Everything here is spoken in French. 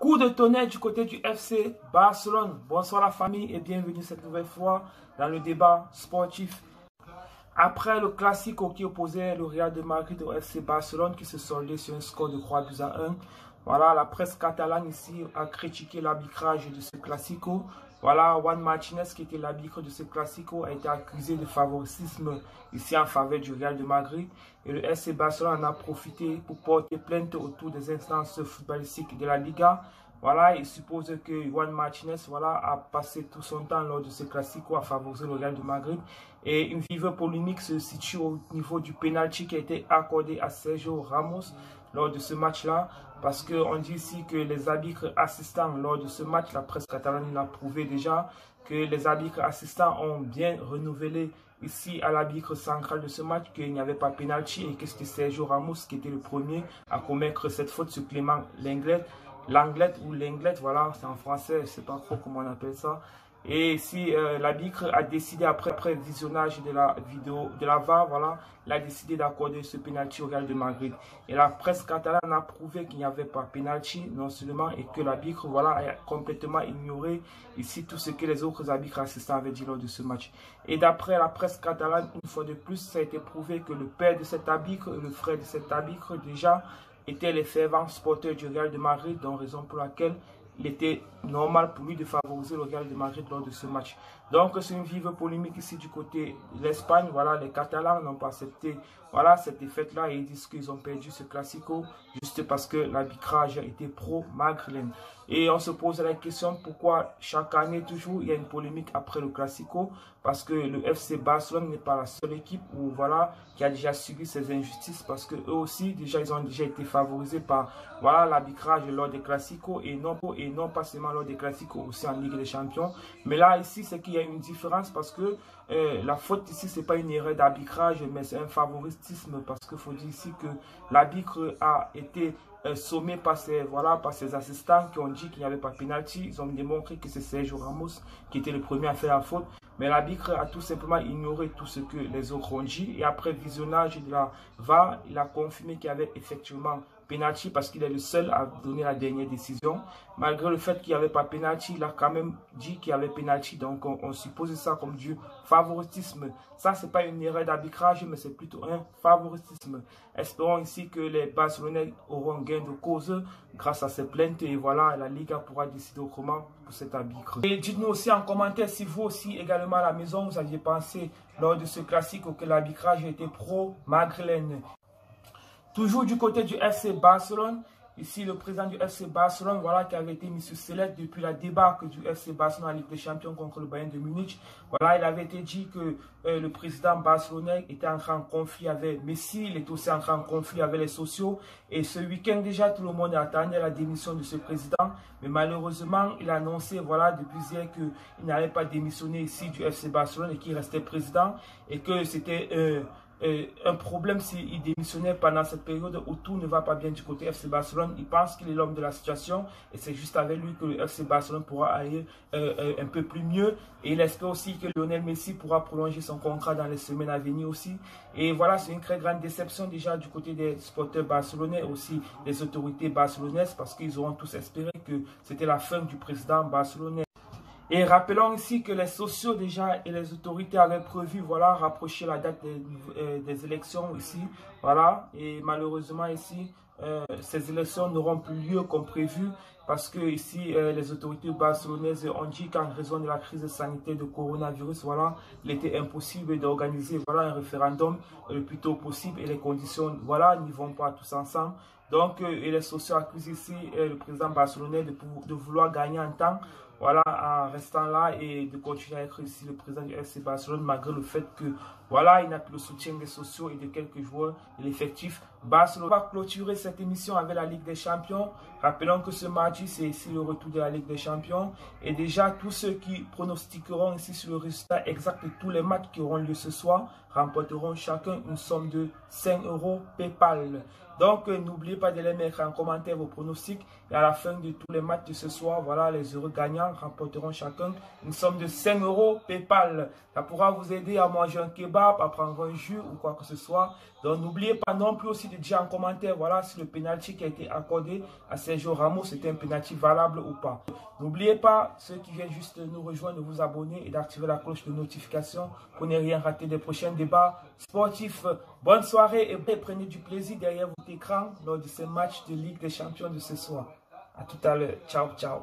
Coup de tonnerre du côté du FC Barcelone. Bonsoir la famille et bienvenue cette nouvelle fois dans le débat sportif. Après le Classico qui opposait le Real de Madrid au FC Barcelone qui se soldait sur un score de 3-1. Voilà, la presse catalane ici a critiqué l'arbitrage de ce Classico. Voilà, Juan Martinez qui était l'arbitre de ce Classico a été accusé de favoritisme ici en faveur du Real de Madrid. Et le FC Barcelone en a profité pour porter plainte autour des instances footballistiques de la Liga. Voilà, il suppose que Juan Martinez a passé tout son temps lors de ce Classico à favoriser le Real de Madrid. Et une vive polémique se situe au niveau du penalty qui a été accordé à Sergio Ramos lors de ce match-là. Parce qu'on dit ici que les arbitres assistants lors de ce match, la presse catalane l'a prouvé déjà, que les arbitres assistants ont bien renouvelé ici à l'arbitre central de ce match qu'il n'y avait pas penalty et que c'était Sergio Ramos qui était le premier à commettre cette faute sur Clément Lenglet. L'anglette ou l'anglette, voilà, c'est en français, je ne sais pas trop comment on appelle ça. Et si l'arbitre a décidé après visionnage de la vidéo de la VAR, voilà, il a décidé d'accorder ce penalty au Real de Madrid. Et la presse catalane a prouvé qu'il n'y avait pas penalty, non seulement, et que l'arbitre, voilà, a complètement ignoré ici tout ce que les autres arbitres assistants avaient dit lors de ce match. Et d'après la presse catalane, une fois de plus, ça a été prouvé que le père de cet arbitre et le frère de cet arbitre, déjà, étaient les fervents supporters du Real de Madrid, donc raison pour laquelle il était normal pour lui de favoriser le Real de Madrid lors de ce match. Donc c'est une vive polémique ici du côté de l'Espagne. Voilà, les Catalans n'ont pas accepté cette défaite-là et ils disent qu'ils ont perdu ce Classico juste parce que l'arbitrage était pro-Madrilène. Et on se pose la question pourquoi chaque année toujours il y a une polémique après le Classico, parce que le FC Barcelone n'est pas la seule équipe où, voilà, qui a déjà subi ces injustices, parce que eux aussi déjà ils ont déjà été favorisés par l'arbitrage lors des Classicos et non pas seulement lors des Classicos, aussi en Ligue des Champions. Mais là ici c'est qu'il y a une différence parce que la faute ici c'est pas une erreur d'arbitrage mais c'est un favoritisme, parce qu'il faut dire ici que l'arbitre a été sommé par ses assistants qui ont dit qu'il n'y avait pas de penalty. Ils ont démontré que c'est Sergio Ramos qui était le premier à faire la faute. Mais l'arbitre a tout simplement ignoré tout ce que les autres ont dit. Et après visionnage de la VAR, il a confirmé qu'il y avait effectivement penalty parce qu'il est le seul à donner la dernière décision. Malgré le fait qu'il n'y avait pas penalty, il a quand même dit qu'il y avait penalty. Donc on suppose ça comme du favoritisme. Ça, c'est pas une erreur d'arbitrage, mais c'est plutôt un favoritisme. Espérons ici que les Barcelonais auront gain de cause grâce à ces plaintes. Et voilà, la Liga pourra décider autrement pour cet arbitre. Et dites-nous aussi en commentaire si vous aussi également à la maison, vous aviez pensé lors de ce classique que l'arbitrage était pro-Madrilène. Toujours du côté du FC Barcelone, ici le président du FC Barcelone, voilà, qui avait été mis sur sellette depuis la débâcle du FC Barcelone en Ligue des Champions contre le Bayern de Munich. Voilà, il avait été dit que le président barcelonais était entré en conflit avec Messi, il est aussi entré en conflit avec les sociaux. Et ce week-end déjà, tout le monde attendait la démission de ce président. Mais malheureusement, il a annoncé, voilà, depuis hier qu'il n'allait pas démissionner ici du FC Barcelone et qu'il restait président. Et que c'était un problème s'il démissionnait pendant cette période où tout ne va pas bien du côté FC Barcelone. Il pense qu'il est l'homme de la situation et c'est juste avec lui que le FC Barcelone pourra aller un peu plus mieux. Et il espère aussi que Lionel Messi pourra prolonger son contrat dans les semaines à venir aussi. Et voilà, c'est une très grande déception déjà du côté des supporters barcelonais, aussi des autorités barcelonaises, parce qu'ils auront tous espéré que c'était la fin du président barcelonais. Et rappelons ici que les sociaux déjà et les autorités avaient prévu, voilà, rapprocher la date des élections ici, voilà, et malheureusement ici, ces élections n'auront plus lieu comme prévu parce que ici, les autorités barcelonaises ont dit qu'en raison de la crise sanitaire de coronavirus, voilà, il était impossible d'organiser, voilà, un référendum le plus tôt possible et les conditions, voilà, n'y vont pas tous ensemble. Donc, et les sociaux accusent ici le président barcelonais de vouloir gagner en temps, voilà, en restant là et de continuer à être ici le président du FC Barcelone malgré le fait que, voilà, il n'a plus le soutien des sociaux et de quelques joueurs de l'effectif. Barcelone va clôturer cette émission avec la Ligue des Champions. Rappelons que ce mardi, c'est ici le retour de la Ligue des Champions. Et déjà, tous ceux qui pronostiqueront ici sur le résultat exact de tous les matchs qui auront lieu ce soir remporteront chacun une somme de 5 € PayPal. Donc, n'oubliez pas de les mettre en commentaire vos pronostics. Et à la fin de tous les matchs de ce soir, voilà les heureux gagnants. gagnants remporteront chacun une somme de 5 € PayPal. Ça pourra vous aider à manger un kebab, à prendre un jus ou quoi que ce soit. Donc n'oubliez pas non plus aussi de dire en commentaire, voilà, si le penalty qui a été accordé à Sergio Ramos c'était un penalty valable ou pas. N'oubliez pas, ceux qui viennent juste nous rejoindre, de vous abonner et d'activer la cloche de notification pour ne rien rater des prochains débats sportifs. Bonne soirée et prenez du plaisir derrière votre écran lors de ces matchs de Ligue des Champions de ce soir. À tout à l'heure. Ciao, ciao.